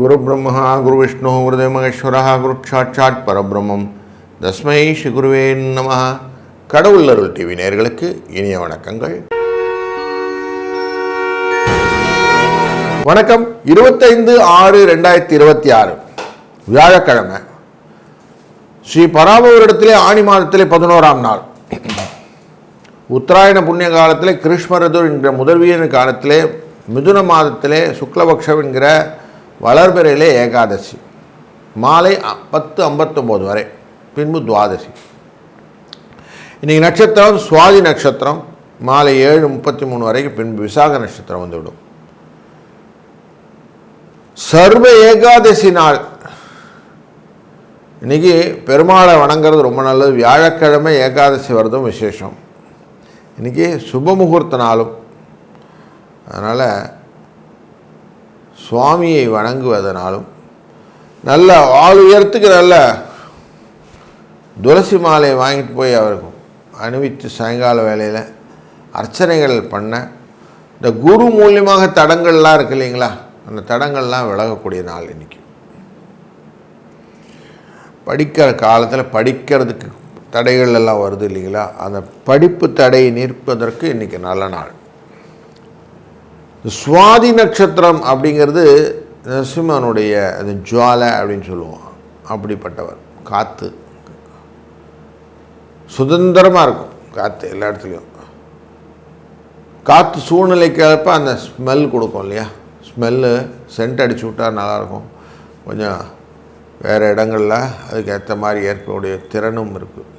குரு பிரம்மா குரு விஷ்ணு குருதேவ மகேஸ்வரः குரு சாட்சாத் பரபிரம்மம் தஸ்மை ஸ்ரீ குருவே நமः. கடவுள் அருள் டிவி நேயர்களுக்கு இனிய வணக்கங்கள். வணக்கம். 25/6/2026 வியாழக்கிழமை. ஸ்ரீ பராபவரிடத்திலே ஆணி மாதத்திலே 11ஆம் நாள், உத்தராயண புண்ணிய காலத்திலே கிருஷ்ணரது என்கிற முதல்வியின் காலத்திலே மிதுன மாதத்திலே சுக்லபக்ஷம் என்கிற வளர்பிறையிலே ஏகாதசி, மாலை 10:59 வரை, பின்பு துவாதசி. இன்றைக்கி நட்சத்திரம் சுவாதி நட்சத்திரம், மாலை 7:33 வரைக்கும், பின்பு விசாக நட்சத்திரம் வந்துவிடும். சர்வ ஏகாதசி நாள். இன்றைக்கி பெருமாளை வணங்குறது ரொம்ப நல்லது. வியாழக்கிழமை ஏகாதசி வரதும் விசேஷம். இன்றைக்கி சுப முகூர்த்த நாளும். அதனால் சுவாமியை வணங்குவதனாலும் நல்ல ஆள் உயரத்துக்கு நல்ல துளசி மாலையை வாங்கிட்டு போய் அவருக்கு அணிவித்து சாயங்கால வேளையில் அர்ச்சனைகள் பண்ண, இந்த குரு மூலியமாக தடங்கள்லாம் இருக்கு இல்லைங்களா, அந்த தடங்கள்லாம் விலகக்கூடிய நாள் இன்றைக்கி. படிக்கிற காலத்தில் படிக்கிறதுக்கு தடைகள் எல்லாம் வருது இல்லைங்களா, அந்த படிப்பு தடையை நிற்பதற்கு இன்றைக்கி நல்ல நாள். சுவாதி நட்சத்திரம் அப்படிங்கிறது நரசிம்மனுடைய அது ஜுவாலை அப்படின்னு சொல்லுவோம். அப்படிப்பட்டவர். காற்று சுதந்திரமாக இருக்கும். காற்று எல்லா இடத்துலையும். காற்று சூழ்நிலைக்கேற்ப அந்த ஸ்மெல் கொடுக்கும் இல்லையா, ஸ்மெல்லு சென்ட் அடிச்சு விட்டால் நல்லாயிருக்கும். கொஞ்சம் வேறு இடங்களில் அதுக்கேற்ற மாதிரி ஏற்கக்கூடிய திறனும் இருக்குது.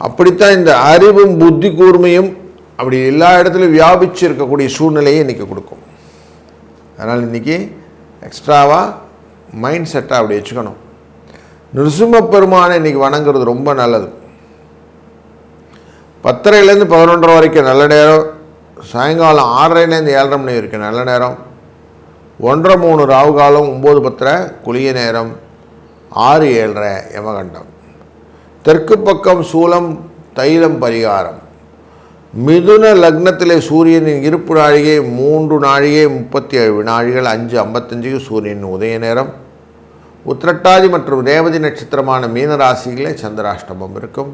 அப்படித்தான் இந்த அறிவும் புத்தி கூர்மையும் அப்படி எல்லா இடத்துலையும் வியாபிச்சு இருக்கக்கூடிய சூழ்நிலையை இன்றைக்கி கொடுக்கும். அதனால் இன்றைக்கி எக்ஸ்ட்ராவாக மைண்ட் செட்டாக அப்படி வச்சுக்கணும். நிருசிம்ம பெருமானை இன்றைக்கி வணங்குறது ரொம்ப நல்லது. 10:30 11:30 வரைக்கும் நல்ல நேரம். சாயங்காலம் 6:30 7:30 மணி வரைக்கும் நல்ல நேரம். 1:30 ராகு காலம். 9:10 குளிய நேரம். 6:07 யமகண்டம். தெற்கு பக்கம் சூலம் தைலம் பரிகாரம். மிதுன லக்னத்திலே சூரியனின் இருப்பு நாழிகை 3 நாழிகை 37 வினாழிகள். 5:55 சூரியனின் உதய நேரம். உத்திரட்டாதி மற்றும் ரேவதி நட்சத்திரமான மீன ராசியிலே சந்திராஷ்டமம் இருக்கும்.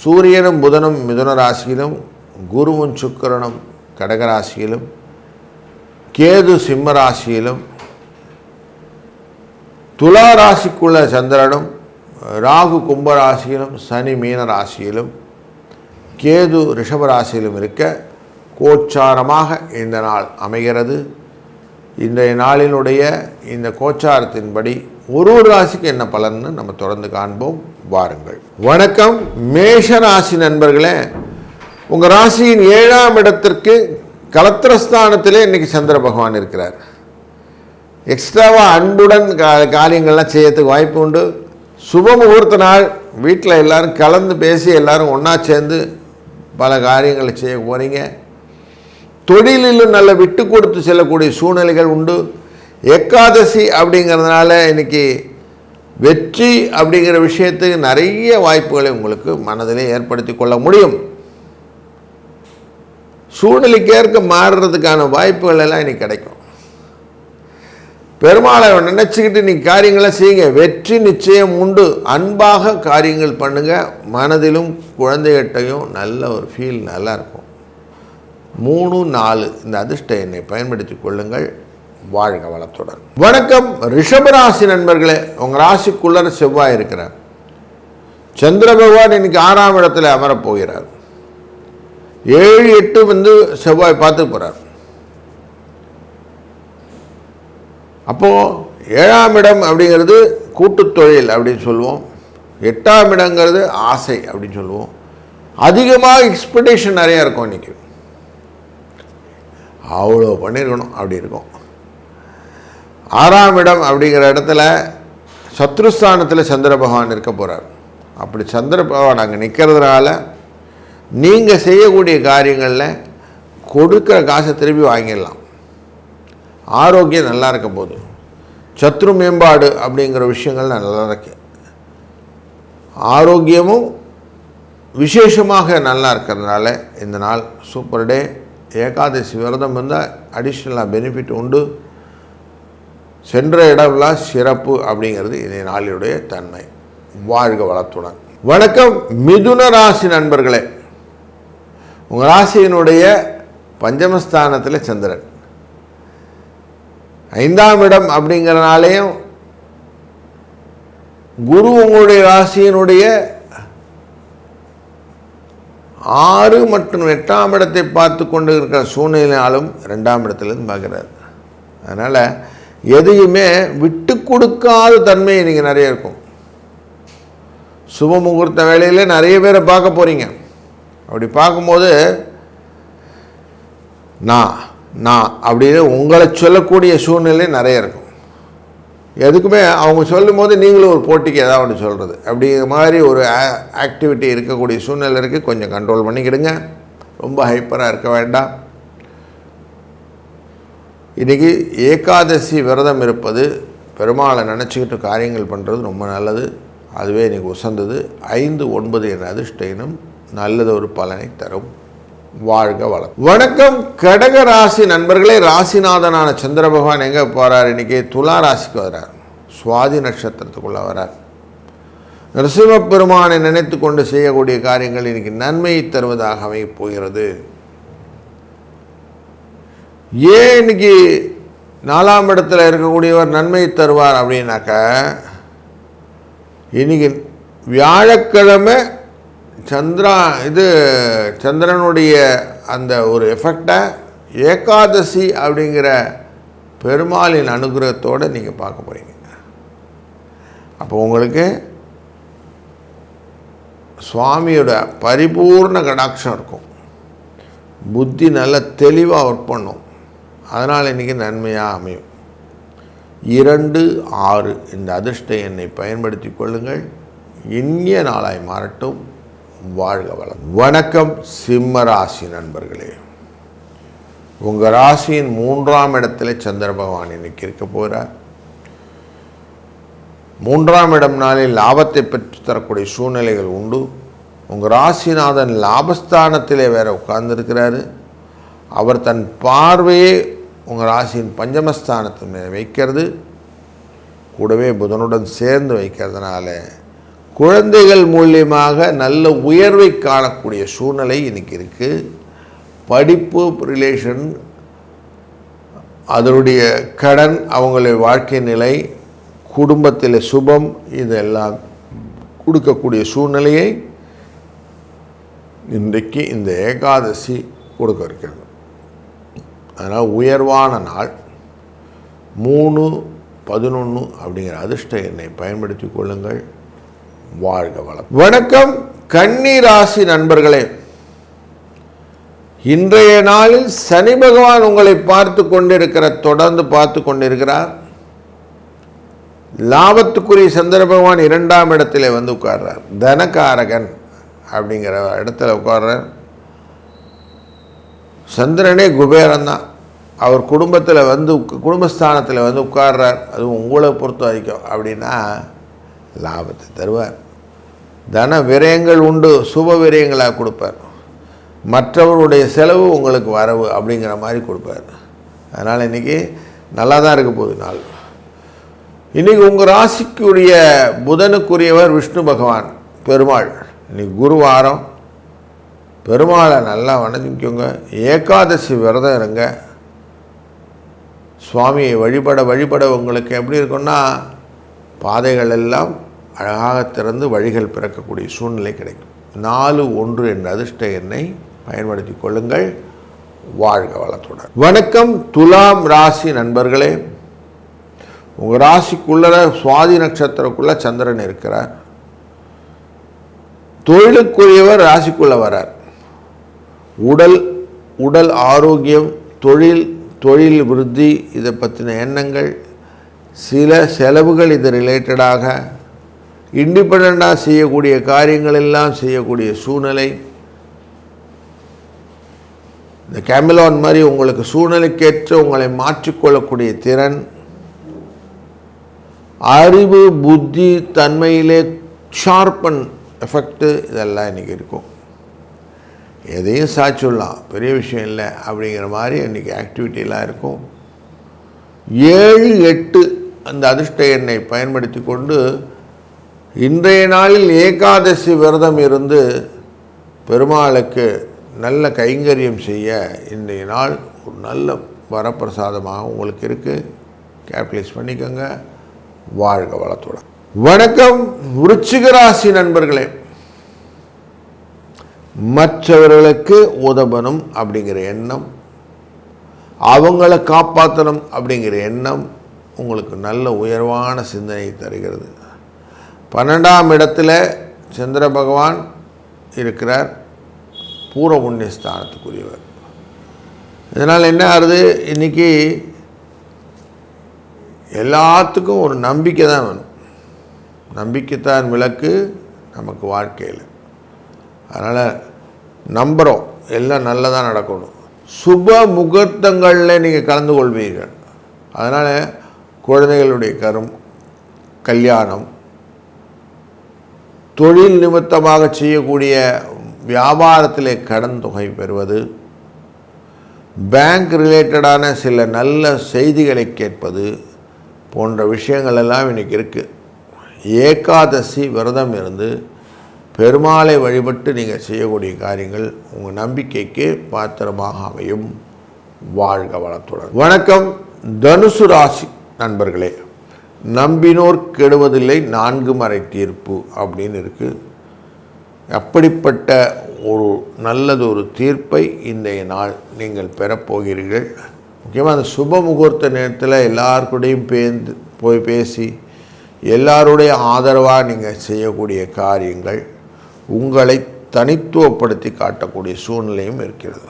சூரியனும் புதனும் மிதுன ராசியிலும், குருவும் சுக்கிரனும் கடகராசியிலும், கேது சிம்ம ராசியிலும், துலா ராசிக்குள்ள சந்திரனும், ராகு கும்பராசியிலும், சனி மீன ராசியிலும், கேது ரிஷபராசியிலும் இருக்க கோச்சாரமாக இந்த நாள் அமைகிறது. இன்றைய நாளினுடைய இந்த கோச்சாரத்தின்படி ஒரு ராசிக்கு என்ன பலன்னு நம்ம தொடர்ந்து காண்போம். வாருங்கள். வணக்கம். மேஷ ராசி நண்பர்களே, உங்கள் ராசியின் 7ஆம் இடத்திற்கு கலத்திரஸ்தானத்திலே இன்றைக்கி சந்திர பகவான் இருக்கிறார். எக்ஸ்ட்ராவாக அன்புடன் காரியங்கள்லாம் செய்யறதுக்கு வாய்ப்பு உண்டு. சுப முகூர்த்த நாள். வீட்டில் எல்லோரும் கலந்து பேசி எல்லோரும் ஒன்றா சேர்ந்து பல காரியங்களை செய்ய போகிறீங்க. தொழிலிலும் நல்ல விட்டு கொடுத்து செல்லக்கூடிய சூழ்நிலைகள் உண்டு. ஏகாதசி அப்படிங்கிறதுனால இன்றைக்கி வெற்றி அப்படிங்கிற விஷயத்துக்கு நிறைய வாய்ப்புகளை உங்களுக்கு மனதிலே ஏற்படுத்தி கொள்ள முடியும். சூழ்நிலைக்கேற்க மாறுறதுக்கான வாய்ப்புகள் எல்லாம் இன்றைக்கி கிடைக்கும். பெருமாளை நினச்சிக்கிட்டு நீங்கள் காரியங்களை செய்யுங்க. வெற்றி நிச்சயம் உண்டு. அன்பாக காரியங்கள் பண்ணுங்கள். மனதிலும் குழந்தைகிட்டையும் நல்ல ஒரு ஃபீல் நல்லாயிருக்கும். 3, 4 இந்த அதிர்ஷ்ட எண்ணை பயன்படுத்தி கொள்ளுங்கள். வாழ்க வளத்துடன். வணக்கம். ரிஷபராசி நண்பர்களே, உங்கள் ராசிக்குள்ளே செவ்வாய் இருக்கிறார். சந்திர பகவான் இன்னைக்கு 6ஆம் இடத்துல அமரப்போகிறார். 7, 8 செவ்வாய் பார்த்து போகிறார். அப்போது 7ஆம் இடம் அப்படிங்கிறது கூட்டுத் தொழில் அப்படின்னு சொல்லுவோம். 8ஆம் இடங்கிறது ஆசை அப்படின்னு சொல்லுவோம். அதிகமாக எக்ஸ்பெக்டேஷன் நிறையா இருக்கும். இன்றைக்கி அவ்வளோ பண்ணியிருக்கணும் அப்படி இருக்கும். 6ஆம் இடம் அப்படிங்கிற இடத்துல சத்ருஸ்தானத்தில் சந்திர பகவான் இருக்க போகிறார். அப்படி சந்திர பகவான் அங்கே நிற்கிறதுனால நீங்கள் செய்யக்கூடிய காரியங்களில் கொடுக்குற காசை திருப்பி வாங்கிடலாம். ஆரோக்கியம் நல்லா இருக்க போது. சத்ரு மேம்பாடு அப்படிங்கிற விஷயங்கள் நல்லா இருக்கு. ஆரோக்கியமும் விசேஷமாக நல்லா இருக்கிறதுனால இந்த நாள் சூப்பர் டே. ஏகாதசி விரதம் வந்தால் அடிஷ்னலாக பெனிஃபிட் உண்டு. சென்ற இடம்லாம் சிறப்பு அப்படிங்கிறது இந்த நாளினுடைய தன்மை. வாழ்க வளத்துடன். வணக்கம் மிதுன ராசி நண்பர்களே. உங்கள் ராசியினுடைய பஞ்சமஸ்தானத்தில் சந்திரன், 5ஆம் இடம் அப்படிங்கிறனாலேயும் குரு உங்களுடைய ராசியினுடைய 6 மற்றும் 8ஆம் இடத்தை பார்த்து கொண்டு இருக்கிற சூழ்நிலையாலும் 2ஆம் இடத்துலேருந்து பார்க்குறாரு. அதனால் எதையுமே விட்டு கொடுக்காத தன்மை நீங்கள் நிறைய இருக்கும். சுப முகூர்த்த வேலையில் நிறைய பேரை பார்க்க போகிறீங்க. அப்படி பார்க்கும்போது நான் அப்படின்னு உங்களை சொல்லக்கூடிய சூழ்நிலை நிறைய இருக்கும். எதுக்குமே அவங்க சொல்லும் போது நீங்களும் ஒரு போட்டிக்கு ஏதாவது ஒன்று சொல்கிறது, அப்படிங்கிற மாதிரி ஒரு ஆக்டிவிட்டி இருக்கக்கூடிய சூழ்நிலை இருக்குது. கொஞ்சம் கண்ட்ரோல் பண்ணிக்கிடுங்க, ரொம்ப ஹைப்பராக இருக்க வேண்டாம். இன்றைக்கி ஏகாதசி விரதம் இருப்பது, பெருமாளை நினச்சிக்கிட்டு காரியங்கள் பண்ணுறது ரொம்ப நல்லது. அதுவே இன்றைக்கி உசந்தது. 5, 9 என்ற அதிர்ஷ்டம் நல்லது ஒரு பலனை தரும். வாழ்க வளம். வணக்கம் கடக ராசி நண்பர்களே. ராசிநாதனான சந்திர பகவான் எங்கே போகிறார்? இன்றைக்கி துலா ராசிக்கு வர்றார். சுவாதி நட்சத்திரத்துக்குள்ளே வர்றார். நரசிம்ம பெருமானை நினைத்து கொண்டு செய்யக்கூடிய காரியங்கள் இன்றைக்கி நன்மையை தருவதாக அமையப் போகிறது. ஏன் இன்னைக்கு 4ஆம் இடத்துல இருக்கக்கூடியவர் நன்மையை தருவார் அப்படின்னாக்க, இன்னைக்கு வியாழக்கிழமை சந்திரனுடைய அந்த ஒரு எஃபெக்டை ஏகாதசி அப்படிங்கிற பெருமாளின் அனுகிரகத்தோடு நீங்கள் பார்க்க போகிறீங்க. அப்போ உங்களுக்கு சுவாமியோட பரிபூர்ண கடாட்சம் இருக்கும். புத்தி நல்ல தெளிவாக ஒர்க் பண்ணும். அதனால் இன்றைக்கி நன்மையாக அமையும். 2, 6 இந்த அதிர்ஷ்ட எண்ணை பயன்படுத்தி கொள்ளுங்கள். இனிய நாளாய் மாறட்டும். வாழ்க வளம். வணக்கம் சிம்ம ராசி நண்பர்களே. உங்கள் ராசியின் 3ஆம் இடத்துல சந்திர பகவான் இன்னைக்கு இருக்க போகிறார். 3ஆம் இடம் நாளில் லாபத்தை பெற்று தரக்கூடிய சூழ்நிலைகள் உண்டு. உங்கள் ராசிநாதன் லாபஸ்தானத்திலே வேற உட்கார்ந்துருக்கிறாரு. அவர் தன் பார்வையே உங்கள் ராசியின் பஞ்சமஸ்தானத்தின் மேலே வைக்கிறது. கூடவே புதனுடன் சேர்ந்து வைக்கிறதுனால குழந்தைகள் மூலியமாக நல்ல உயர்வை காணக்கூடிய சூழ்நிலை இன்றைக்கி இருக்குது. படிப்பு ரிலேஷன், அதனுடைய கடன், அவங்களுடைய வாழ்க்கை நிலை, குடும்பத்தில் சுபம், இதெல்லாம் கொடுக்கக்கூடிய சூழ்நிலையை இன்றைக்கு இந்த ஏகாதசி கொடுக்க இருக்கிறது. அதனால் உயர்வான நாள் 3, 11 அப்படிங்கிற அதிர்ஷ்ட எண்ணை பயன்படுத்தி கொள்ளுங்கள். வாழ்க வளம். வணக்கம் கன்னி ராசி நண்பர்களே. இன்றைய நாளில் சனி பகவான் உங்களை தொடர்ந்து பார்த்து கொண்டிருக்கிறார். லாபத்துக்குரிய சந்திர பகவான் 2ஆம் இடத்துல வந்து உட்கார்றார். தனகாரகன் அப்படிங்கிற இடத்துல உட்கார்றார். சந்திரனே குபேரன் தான். அவர் குடும்பஸ்தானத்தில் வந்து உட்கார்றார். அதுவும் உங்களை பொறுத்த வரைக்கும் அப்படின்னா லாபத்தை தருவார். தன விரயங்கள் உண்டு, சுப விரயங்களாக கொடுப்பார். மற்றவருடைய செலவு உங்களுக்கு வரவு அப்படிங்கிற மாதிரி கொடுப்பார். அதனால் இன்றைக்கி நல்லா தான் இருக்க போகுது நாள். இன்றைக்கி உங்கள் ராசிக்குரிய புதனுக்குரியவர் விஷ்ணு பகவான் பெருமாள். இன்றைக்கி குருவாரம். பெருமாளை நல்லா வணங்கிக்கோங்க. ஏகாதசி விரதம் இருங்க. சுவாமியை வழிபட உங்களுக்கு எப்படி இருக்குன்னா, பாதைகள் எல்லாம் அழகாக திறந்து வழிகள் பிறக்கக்கூடிய சூழ்நிலை கிடைக்கும். 4, 1 என்ற அதிர்ஷ்ட எண்ணை பயன்படுத்தி கொள்ளுங்கள். வாழ்க வளத்துடன். வணக்கம் துலாம் ராசி நண்பர்களே. உங்கள் ராசிக்குள்ள சுவாதி நட்சத்திரக்குள்ள சந்திரன் இருக்கிறார். தொழிலுக்குரியவர் ராசிக்குள்ள வரார். உடல் ஆரோக்கியம், தொழில் விருத்தி, இதை பற்றின எண்ணங்கள், சில செலவுகள் இது ரிலேட்டடாக இண்டிபெண்டாக செய்யக்கூடிய காரியங்கள் எல்லாம் செய்யக்கூடிய சூழ்நிலை. இந்த கேமிலான் மாதிரி உங்களுக்கு சூழ்நிலைக்கேற்ற உங்களை மாற்றிக்கொள்ளக்கூடிய திறன், அறிவு, புத்தி, தன்மையிலே ஷார்பன் எஃபெக்டு, இதெல்லாம் இன்றைக்கி இருக்கும். எதையும் சாய்ச்சிடலாம், பெரிய விஷயம் இல்லை அப்படிங்கிற மாதிரி இன்றைக்கி ஆக்டிவிட்டிலாம் இருக்கும். 7, 8 அந்த அதிர்ஷ்ட எண்ணை பயன்படுத்தி கொண்டு இன்றைய நாளில் ஏகாதசி விரதம் இருந்து பெருமாளுக்கு நல்ல கைங்கரியம் செய்ய இன்றைய நாள் ஒரு நல்ல வரப்பிரசாதமாக உங்களுக்கு இருக்குது. கேபிட்டலைஸ் பண்ணிக்கோங்க. வாழ்க வளத்துடன். வணக்கம் விருச்சிக ராசி நண்பர்களே. மற்றவர்களுக்கு உதவணும் அப்படிங்கிற எண்ணம், அவங்கள காப்பாற்றணும் அப்படிங்கிற எண்ணம் உங்களுக்கு நல்ல உயர்வான சிந்தனை தருகிறது. 12ஆம் இடத்துல சந்திர பகவான் இருக்கிறார், பூர்வ புண்ணிய ஸ்தானத்துக்குரியவர். இதனால் என்ன ஆகுது, இன்றைக்கி எல்லாத்துக்கும் ஒரு நம்பிக்கை தான் வேணும். நம்பிக்கைத்தான் விளக்கு நமக்கு வாழ்க்கையில். அதனால் நம்புகிறோம் எல்லாம் நல்லதாக நடக்கணும். சுப முகூர்த்தங்களில் நீங்கள் கலந்து கொள்வீர்கள். அதனால் குழந்தைகளுடைய கல்யாணம், தொழில் நிமித்தமாக செய்யக்கூடிய வியாபாரத்திலே கடன் தொகை பெறுவது, பேங்க் ரிலேட்டடான சில நல்ல செய்திகளை கேட்பது போன்ற விஷயங்கள் எல்லாம் இன்றைக்கி இருக்குது. ஏகாதசி விரதம் இருந்து பெருமாளை வழிபட்டு நீங்கள் செய்யக்கூடிய காரியங்கள் உங்கள் நம்பிக்கைக்கு பாத்திரமாக அமையும். வாழ்க வளத்துடன். வணக்கம் தனுசு ராசி நண்பர்களே. நம்பினோர் கெடுவதில்லை 4 மறை தீர்ப்பு அப்படின்னு இருக்குது. அப்படிப்பட்ட ஒரு நல்லது ஒரு தீர்ப்பை இன்றைய நாள் நீங்கள் பெறப்போகிறீர்கள். முக்கியமாக அந்த சுப முகூர்த்த நேரத்தில் எல்லாருக்கூடையும் போய் பேசி எல்லாருடைய ஆதரவாக நீங்கள் செய்யக்கூடிய காரியங்கள் உங்களை தனித்துவப்படுத்தி காட்டக்கூடிய சூழ்நிலையும் இருக்கிறது.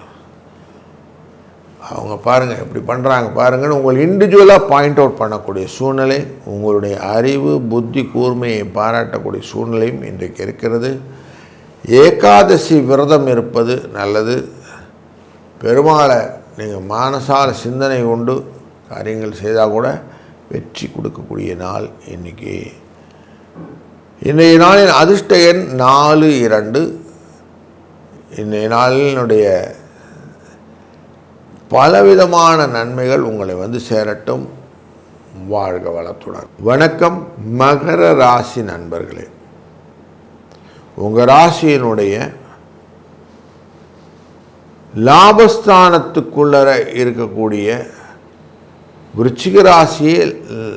அவங்க பாருங்கள் எப்படி பண்ணுறாங்க பாருங்கன்னு உங்கள் இண்டிவிஜுவலாக பாயிண்ட் அவுட் பண்ணக்கூடிய சூழ்நிலை, உங்களுடைய அறிவு புத்தி கூர்மையை பாராட்டக்கூடிய சூழ்நிலையும் இன்றைக்கு இருக்கிறது. ஏகாதசி விரதம் இருப்பது நல்லது. பெருமாளை நீங்கள் மானசால சிந்தனை கொண்டு காரியங்கள் செய்தால் கூட வெற்றி கொடுக்கக்கூடிய நாள் இன்றைக்கி. இன்றைய நாளின் அதிர்ஷ்ட எண் 4, 2. இன்றைய நாளினுடைய பலவிதமான நன்மைகள் உங்களை வந்து சேரட்டும். வாழ்க வளத்துடன். வணக்கம் மகர ராசி நண்பர்களே. உங்கள் ராசியினுடைய லாபஸ்தானத்துக்குள்ளர இருக்கக்கூடிய விருச்சிக ராசியை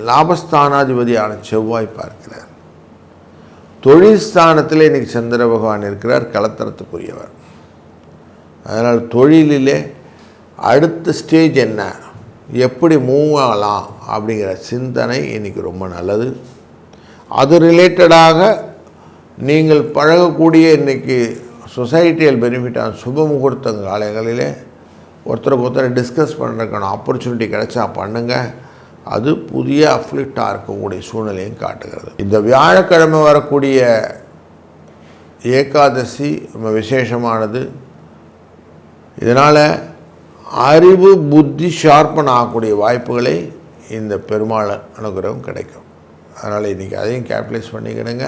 லாபஸ்தானாதிபதியான செவ்வாய் பார்க்கிறார். தொழில் ஸ்தானத்தில் இன்றைக்கி சந்திர பகவான் இருக்கிறார், கலத்தரத்துக்குரியவர். அதனால் தொழிலிலே அடுத்த ஸ்டேஜ் என்ன, எப்படி மூவ் ஆகலாம் அப்படிங்கிற சிந்தனை இன்றைக்கி ரொம்ப நல்லது. அது ரிலேட்டடாக நீங்கள் பழகக்கூடிய இன்றைக்கி சொசைட்டியல் பெனிஃபிட்டான சுப முகூர்த்த காலங்களிலே ஒருத்தருக்கு ஒருத்தர் டிஸ்கஸ் பண்ணுறதுக்கான ஆப்பர்ச்சுனிட்டி கிடைச்சா பண்ணுங்கள். அது புதிய அஃப்ளிக்டாக இருக்கக்கூடிய சூழ்நிலையும் காட்டுகிறது. இந்த வியாழக்கிழமை வரக்கூடிய ஏகாதசி ரொம்ப விசேஷமானது. இதனால் அறிவு புத்தி ஷார்ப்பன் ஆகக்கூடிய வாய்ப்புகளை இந்த பெருமாள் அனுகிரகம் கிடைக்கும். அதனால் இன்றைக்கி அதையும் கேபிட்டலைஸ் பண்ணிக்கிடுங்க.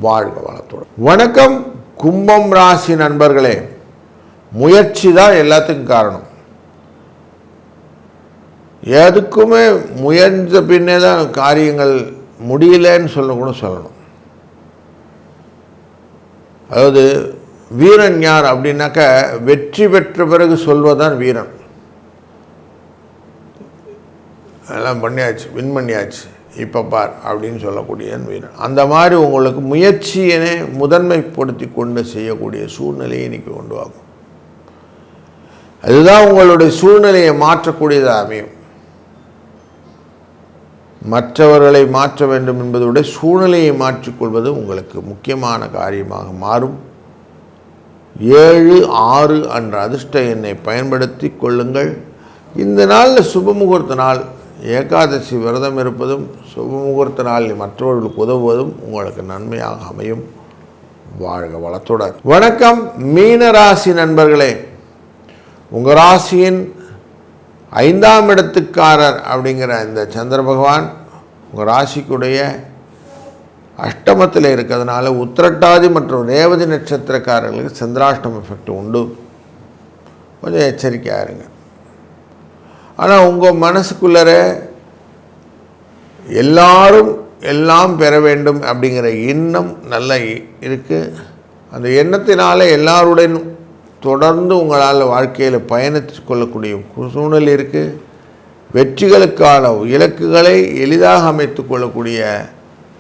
வாழ்க வளத்தோடு. வணக்கம் கும்பம் ராசி நண்பர்களே. முயற்சி தான் எல்லாத்துக்கும் காரணம். எதுக்குமே முயன்ற பின்னே தான் காரியங்கள் முடியலன்னு சொல்லணும். அதாவது வீரன் யார் அப்படின்னாக்க வெற்றி பெற்ற பிறகு சொல்வதுதான் வீரன். அதெல்லாம் பண்ணியாச்சு, வின் பண்ணியாச்சு, இப்போ பார் அப்படின்னு சொல்லக்கூடிய வீரன். அந்த மாதிரி உங்களுக்கு முயற்சியினை முதன்மைப்படுத்தி கொண்டு செய்யக்கூடிய சூழ்நிலையை இன்றைக்கி கொண்டு வாங்கும். அதுதான் உங்களுடைய சூழ்நிலையை மாற்றக்கூடியதாக அமையும். மற்றவர்களை மாற்ற வேண்டும் என்பதை சூழ்நிலையை மாற்றிக்கொள்வது உங்களுக்கு முக்கியமான காரியமாக மாறும். 7, 6 என்ற அதிர்ஷ்ட எண்ணை பயன்படுத்தி கொள்ளுங்கள். இந்த நாளில் சுபமுகூர்த்த நாள், ஏகாதசி விரதம் இருப்பதும் சுபமுகூர்த்த நாளில் மற்றவர்களுக்கு உதவுவதும் உங்களுக்கு நன்மையாக அமையும். வாழ்க வளத்துடன். வணக்கம் மீனராசி நண்பர்களே. உங்கள் ராசியின் 5ஆம் இடத்துக்காரர் அப்படிங்கிற இந்த சந்திர பகவான் உங்கள் ராசிக்குடைய அஷ்டமத்தில் இருக்கிறதுனால உத்திரட்டாதி மற்றும் ரேவதி நட்சத்திரக்காரர்களுக்கு சந்திராஷ்டம எஃபெக்ட் உண்டு. கொஞ்சம் எச்சரிக்கையாக இருங்க. ஆனால் உங்கள் மனசுக்குள்ளே எல்லாரும் எல்லாம் பெற வேண்டும் அப்படிங்கிற எண்ணம் நல்லா இருக்குது. அந்த எண்ணத்தினால எல்லாருடன் தொடர்ந்து உங்களால் வாழ்க்கையில் பயணித்து கொள்ளக்கூடிய சூழ்நிலை இருக்குது. வெற்றிகளுக்கான இலக்குகளை எளிதாக அமைத்து கொள்ளக்கூடிய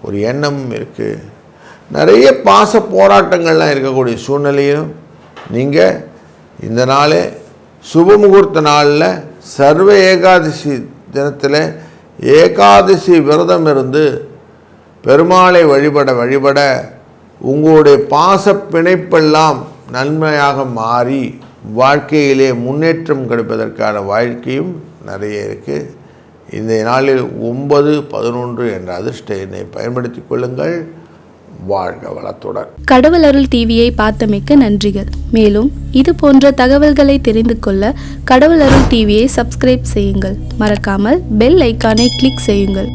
ஒரு எண்ணமும் இருக்குது. நிறைய பாச போராட்டங்கள்லாம் இருக்கக்கூடிய சூழ்நிலையும் நீங்கள் இந்த நாளே சுப முகூர்த்த நாளில் சர்வ ஏகாதசி தினத்தில் ஏகாதசி விரதம் இருந்து பெருமாளை வழிபட உங்களுடைய பாச பிணைப்பெல்லாம் நன்மையாக மாறி வாழ்க்கையிலே முன்னேற்றம் கிடைப்பதற்கான வாழ்க்கையும் நிறைய இருக்குது. இந்த நாளில் 9, 11 என்ற அதிர்ஷ்ட எண்ணை பயன்படுத்தி கொள்ளுங்கள். வாழ்க வளத்துடன். கடவுள் அருள் டிவியை பார்த்தமைக்க நன்றிகள். மேலும் இது போன்ற தகவல்களை தெரிந்து கொள்ள கடவுள் அருள் டிவியை சப்ஸ்கிரைப் செய்யுங்கள். மறக்காமல் பெல் ஐக்கானை கிளிக் செய்யுங்கள்.